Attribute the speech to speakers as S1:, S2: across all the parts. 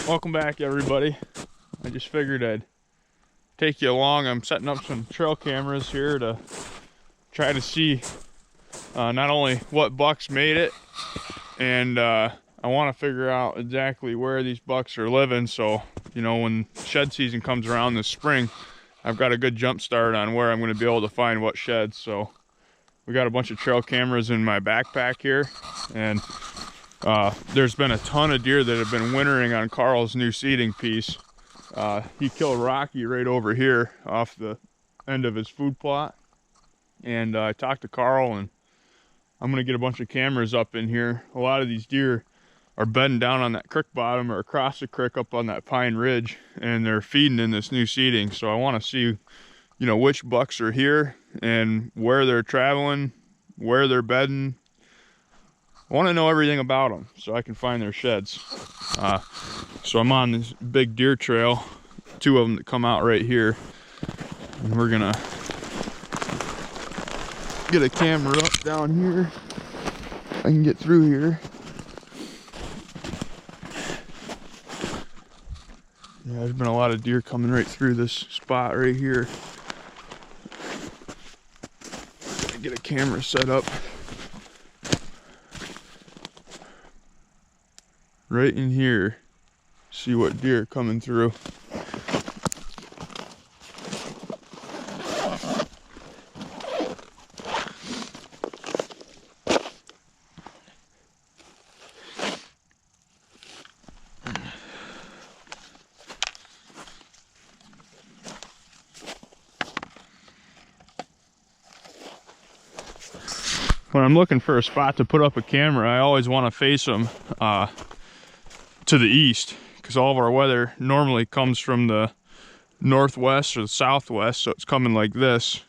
S1: Welcome back, everybody. I just figured I'd take you along. I'm setting up some trail cameras here to try to see not only what bucks made it, and I want to figure out exactly where these bucks are living, so you know, when shed season comes around this spring, I've got a good jump start on where I'm going to be able to find what sheds. So we got a bunch of trail cameras in my backpack here, and there's been a ton of deer that have been wintering on Carl's new seeding piece. He killed Rocky right over here off the end of his food plot, and I talked to Carl, and I'm gonna get a bunch of cameras up in here. A lot of these deer are bedding down on that creek bottom or across the creek up on that pine ridge, and they're feeding in this new seeding. So I want to see, you know, which bucks are here and where they're traveling, where they're bedding. I want to know everything about them so I can find their sheds. So I'm on this big deer trail, two of them that come out right here, and we're gonna get a camera up down here. I can get through here. Yeah, there's been a lot of deer coming right through this spot right here. Gotta get a camera set up right in here, see what deer are coming through. When I'm looking for a spot to put up a camera, I always want to face them to the east, because all of our weather normally comes from the northwest or the southwest, so it's coming like this.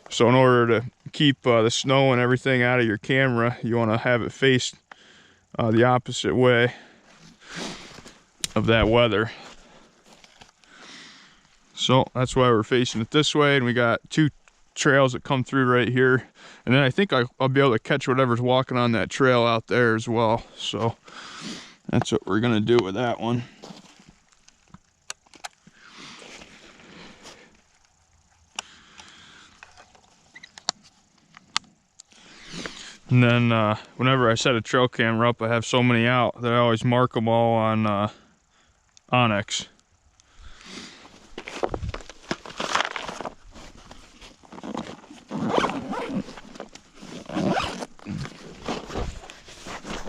S1: So in order to keep the snow and everything out of your camera, you want to have it faced the opposite way of that weather. So that's why we're facing it this way, and we got two trails that come through right here, and then I think I'll be able to catch whatever's walking on that trail out there as well. So that's what we're gonna do with that one. And then whenever I set a trail camera up, I have so many out that I always mark them all on Onyx.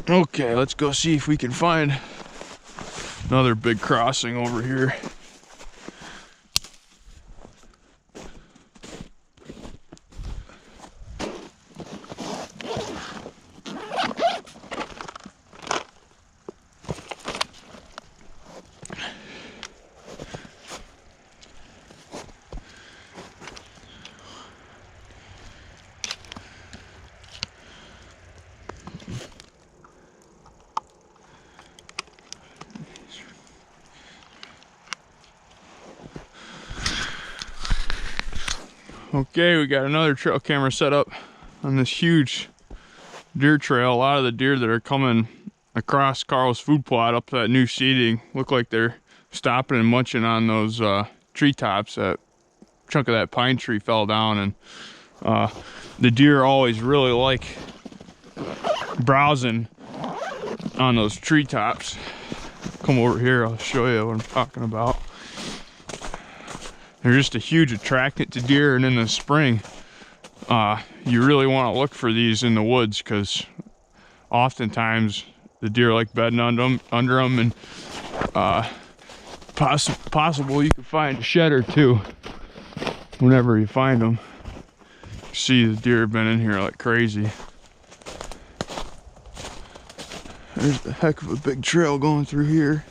S1: Okay, let's go see if we can find another big crossing over here. Okay, we got another trail camera set up on this huge deer trail. A lot of the deer that are coming across Carl's food plot up to that new seeding look like they're stopping and munching on those treetops. That chunk of that pine tree fell down, and the deer always really like browsing on those treetops. Come over here, I'll show you what I'm talking about. They're just a huge attractant to deer, and in the spring, you really want to look for these in the woods, because oftentimes the deer like bedding under them, and possible you can find a shed or two whenever you find them. See, the deer have been in here like crazy. There's a heck of a big trail going through here.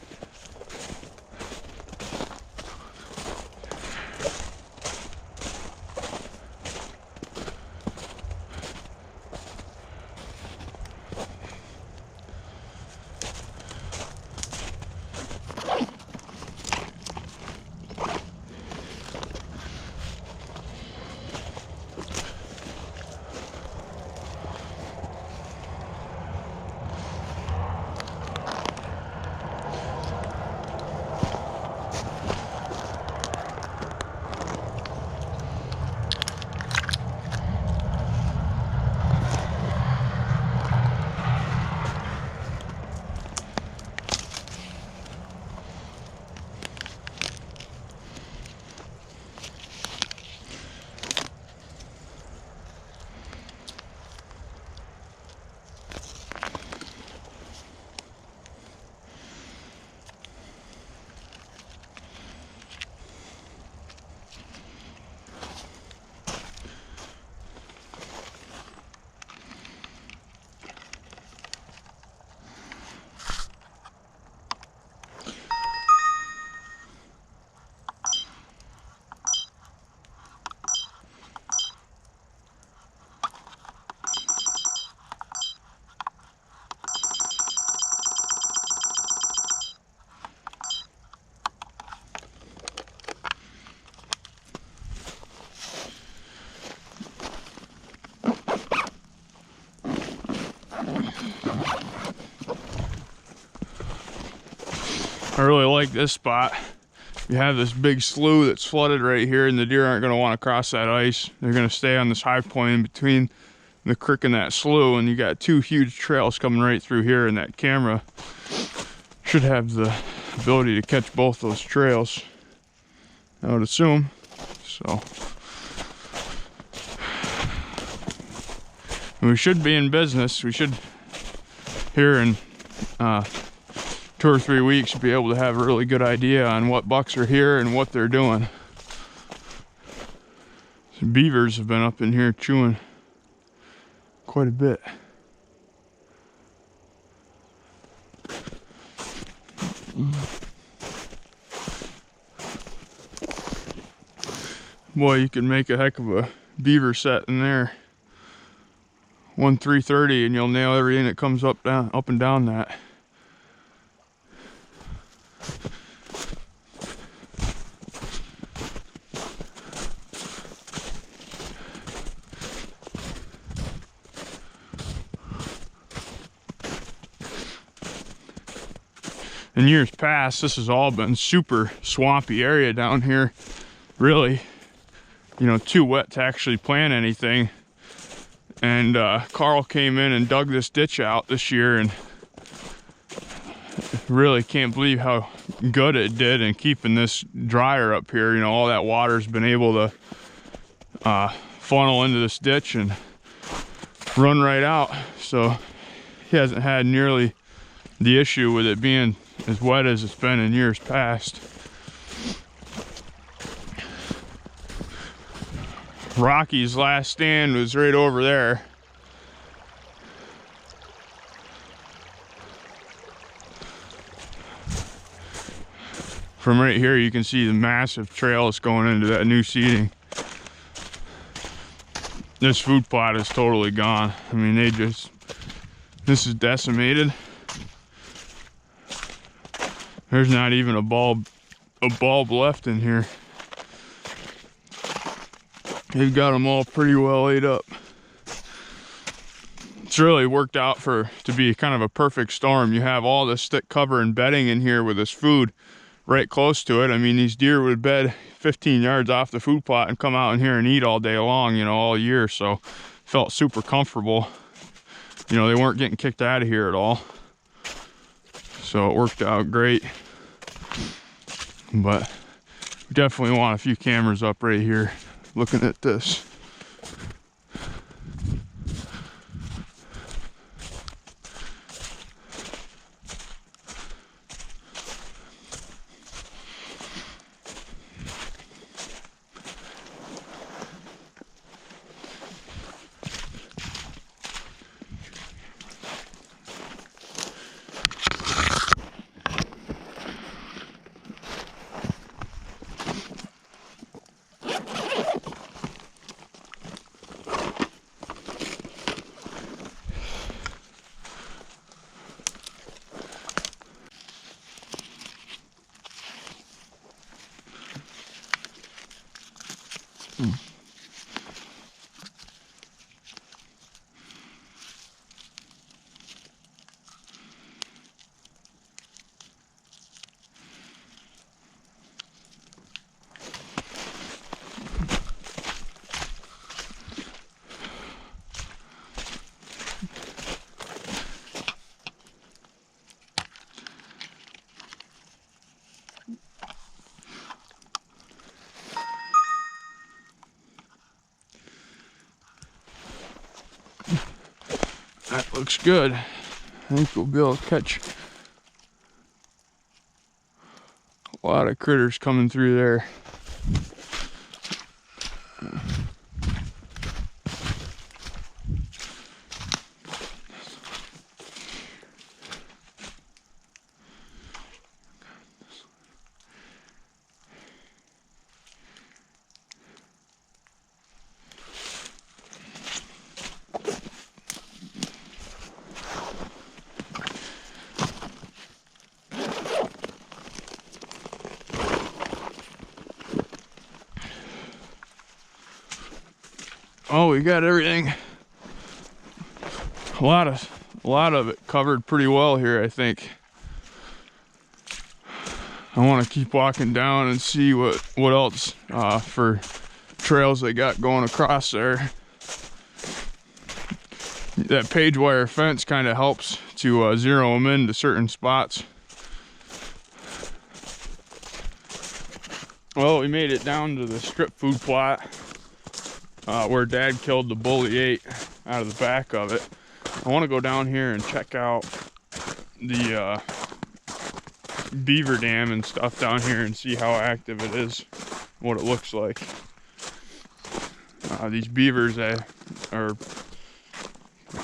S1: I really like this spot. You have this big slough that's flooded right here, and the deer aren't going to want to cross that ice. They're going to stay on this high point in between the creek and that slough, and you got two huge trails coming right through here, and that camera should have the ability to catch both those trails, I would assume. So we should be in business. We should, here in 2 or 3 weeks, be able to have a really good idea on what bucks are here and what they're doing. Some beavers have been up in here chewing quite a bit. Boy, you can make a heck of a beaver set in there. 1 330, and you'll nail everything that comes up and down that. In years past, this has all been super swampy area down here. Really, you know, too wet to actually plant anything. And Carl came in and dug this ditch out this year, and really can't believe how good it did in keeping this drier up here. You know, all that water's been able to funnel into this ditch and run right out. So he hasn't had nearly the issue with it being as wet as it's been in years past. Rocky's last stand was right over there. From right here, you can see the massive trails going into that new seeding. This food plot is totally gone. I mean, this is decimated. There's not even a bulb left in here. They've got them all pretty well laid up. It's really worked out to be kind of a perfect storm. You have all this thick cover and bedding in here with this food right close to it. I mean, these deer would bed 15 yards off the food plot and come out in here and eat all day long, you know, all year. So felt super comfortable. You know, they weren't getting kicked out of here at all. So it worked out great. But we definitely want a few cameras up right here looking at this. That looks good. I think we'll be able to catch a lot of critters coming through there. Oh, we got everything. A lot of it covered pretty well here, I think. I want to keep walking down and see what else for trails they got going across there. That page wire fence kind of helps to zero them into certain spots. Well, we made it down to the strip food plot where Dad killed the OLIGHT out of the back of it. I want to go down here and check out the beaver dam and stuff down here and see how active it is, what it looks like. These beavers are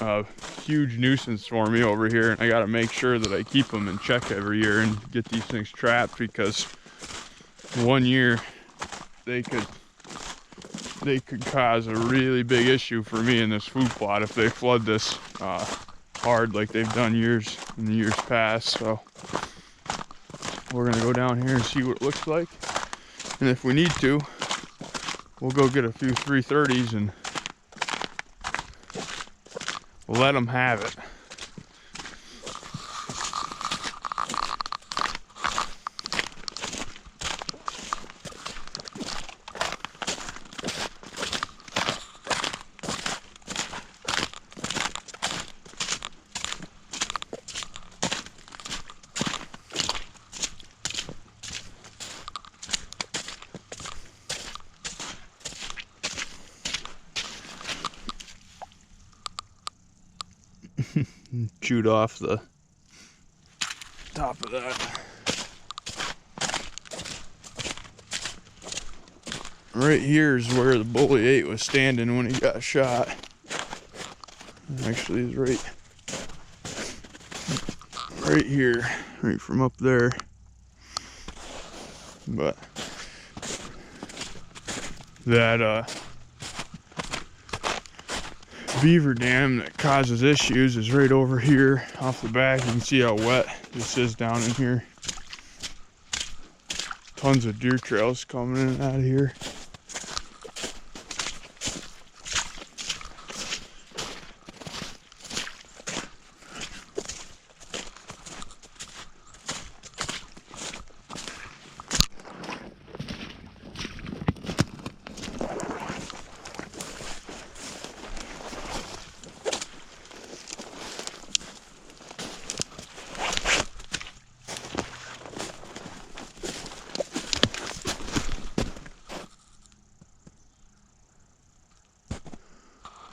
S1: a huge nuisance for me over here, and I got to make sure that I keep them in check every year and get these things trapped, because one year they could cause a really big issue for me in this food plot if they flood this hard like they've done in the years past. So we're gonna go down here and see what it looks like, and if we need to, we'll go get a few 330s and we'll let them have it. Chewed off the top of that. Right here is where the OLIGHT was standing when he got shot. Actually, he's right here, right from up there. But that beaver dam that causes issues is right over here off the back. You can see how wet this is down in here. Tons of deer trails coming in and out of here.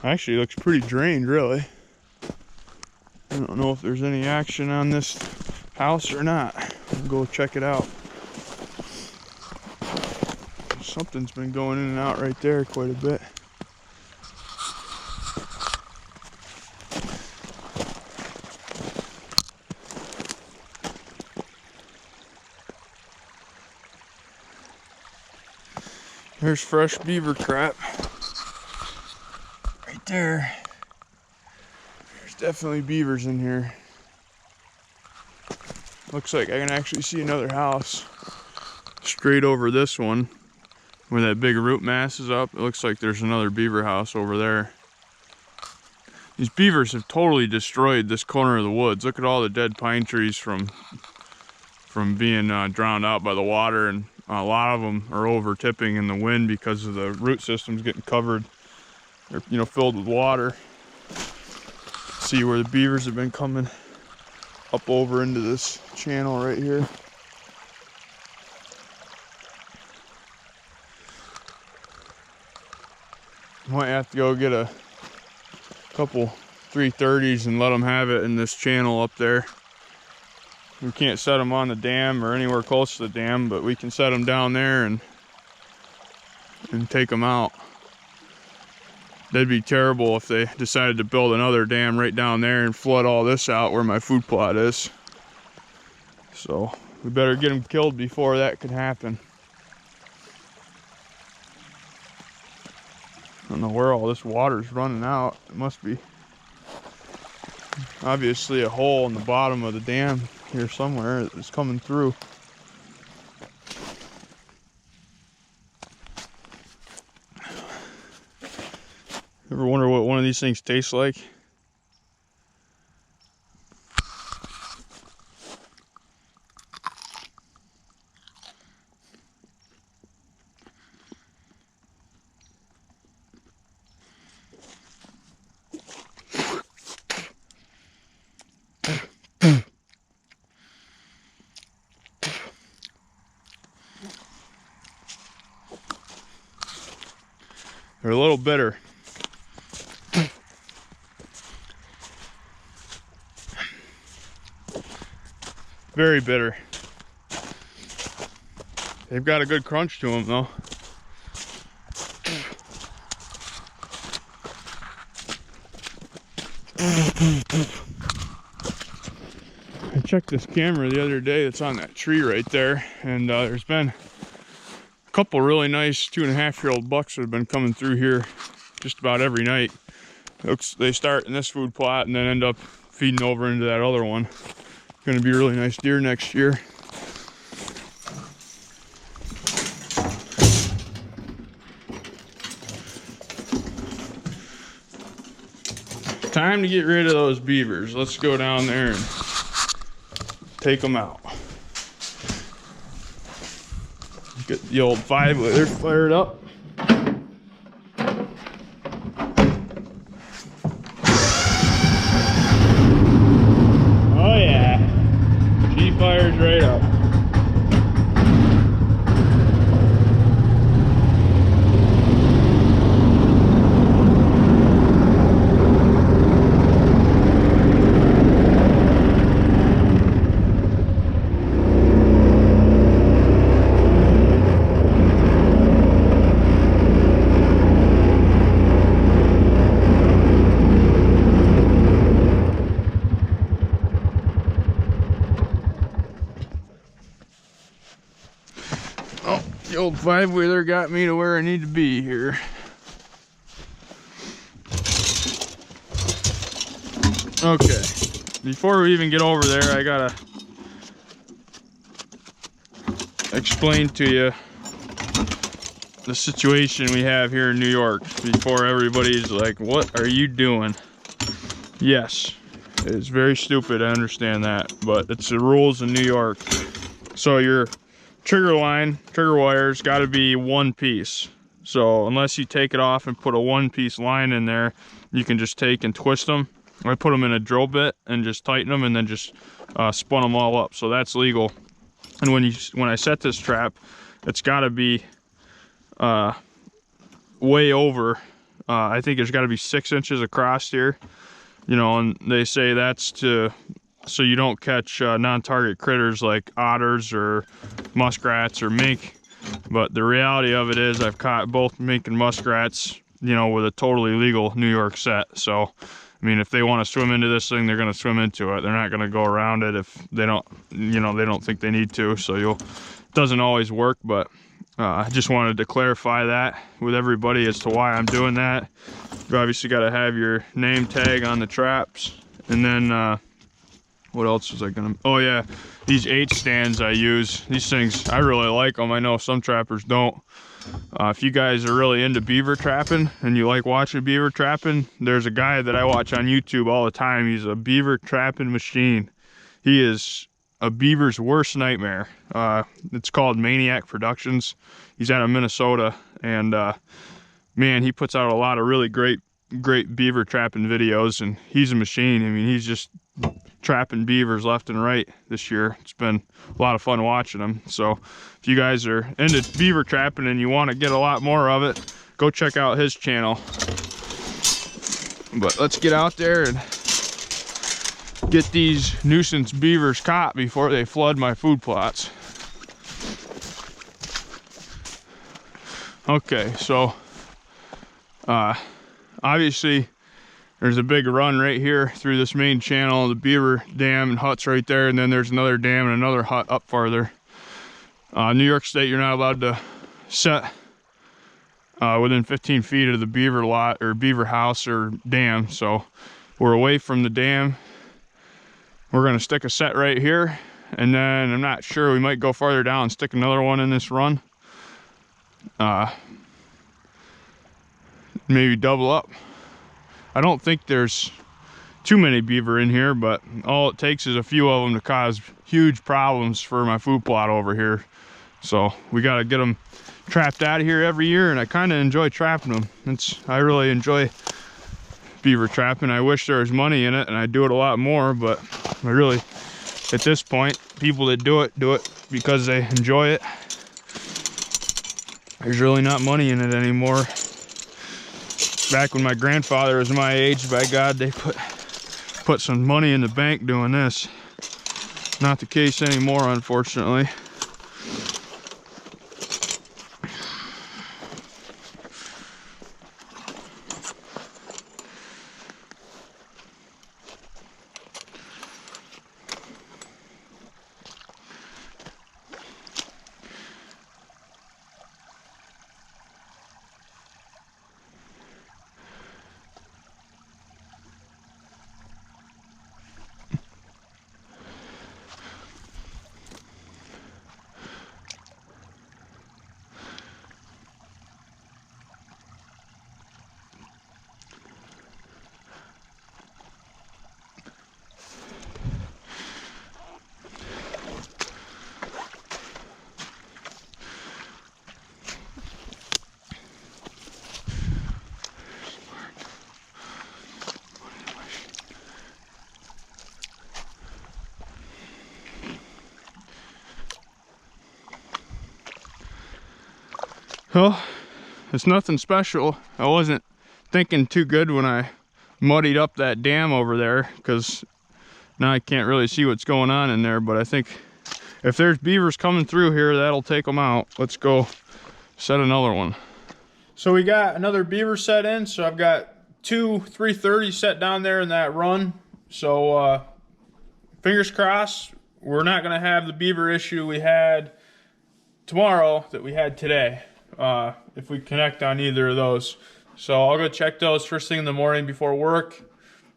S1: Actually, it looks pretty drained, really. I don't know if there's any action on this house or not. We'll go check it out. Something's been going in and out right there quite a bit. There's fresh beaver crap. There. There's definitely beavers in here. Looks like I can actually see another house straight over this one where that big root mass is up. It looks like there's another beaver house over there. These beavers have totally destroyed this corner of the woods. Look at all the dead pine trees from being drowned out by the water, and a lot of them are over tipping in the wind because of the root systems getting covered. They're, filled with water. See where the beavers have been coming up over into this channel right here. Might have to go get a couple 330s and let them have it in this channel up there. We can't set them on the dam or anywhere close to the dam, but we can set them down there and take them out. That'd be terrible if they decided to build another dam right down there and flood all this out where my food plot is. So we better get them killed before that could happen. I don't know where all this water's running out. It must be obviously a hole in the bottom of the dam here somewhere that's coming through. Ever wonder what one of these things tastes like? They're a little bitter. Very bitter. They've got a good crunch to them though. I checked this camera the other day that's on that tree right there, and there's been a couple really nice 2.5-year-old bucks that have been coming through here just about every night. They start in this food plot and then end up feeding over into that other one. Going to be really nice deer next year. Time to get rid of those beavers. Let's go down there and take them out. Get the old 5-wheeler fired up. Oh yeah, she fires right up. The old 5-wheeler got me to where I need to be here. Okay, before we even get over there, I gotta explain to you the situation we have here in New York before everybody's like, what are you doing? Yes, it's very stupid, I understand that, but it's the rules in New York. So your trigger wire's got to be one piece. So unless you take it off and put a one-piece line in there, you can just take and twist them. I put them in a drill bit and just tighten them and then just spun them all up. So that's legal. And when I set this trap, it's got to be way over. I think there's got to be 6 inches across here. You know, and they say that's so you don't catch non-target critters like otters or muskrats or mink. But the reality of it is I've caught both mink and muskrats, you know, with a totally legal New York set. So, I mean, if they want to swim into this thing, they're going to swim into it. They're not going to go around it if they don't, you know, they don't think they need to. So it doesn't always work, but I just wanted to clarify that with everybody as to why I'm doing that. You obviously got to have your name tag on the traps. And then, what else was I gonna, oh yeah, these 8 stands I use. These things, I really like them. I know some trappers don't. If you guys are really into beaver trapping and you like watching beaver trapping, there's a guy that I watch on YouTube all the time. He's a beaver trapping machine. He is a beaver's worst nightmare. It's called Maniac Productions. He's out of Minnesota, and man, he puts out a lot of really great beaver trapping videos, and he's a machine. I mean, he's just trapping beavers left and right this year. It's been a lot of fun watching them. So if you guys are into beaver trapping and you want to get a lot more of it, go check out his channel. But let's get out there and get these nuisance beavers caught before they flood my food plots. Okay, so obviously there's a big run right here through this main channel, the beaver dam and huts right there, and then there's another dam and another hut up farther. New York State, you're not allowed to set within 15 feet of the beaver lot or beaver house or dam. So we're away from the dam. We're gonna stick a set right here, and then I'm not sure, we might go farther down and stick another one in this run. Maybe double up. I don't think there's too many beaver in here, but all it takes is a few of them to cause huge problems for my food plot over here. So we got to get them trapped out of here every year, and I kind of enjoy trapping them. I really enjoy beaver trapping. I wish there was money in it and I'd do it a lot more, but I really, at this point, people that do it because they enjoy it. There's really not money in it anymore. Back when my grandfather was my age, by God, they put some money in the bank doing this. Not the case anymore, unfortunately. Well, it's nothing special. I wasn't thinking too good when I muddied up that dam over there, because now I can't really see what's going on in there, but I think if there's beavers coming through here, that'll take them out. Let's go set another one. So we got another beaver set in, so I've got 2 330 set down there in that run. So fingers crossed, we're not gonna have the beaver issue we had tomorrow that we had today. If we connect on either of those. So I'll go check those first thing in the morning before work,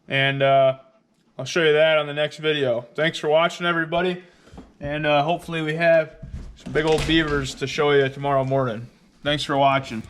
S1: and I'll show you that on the next video. Thanks for watching, everybody, and hopefully we have some big old beavers to show you tomorrow morning. Thanks for watching.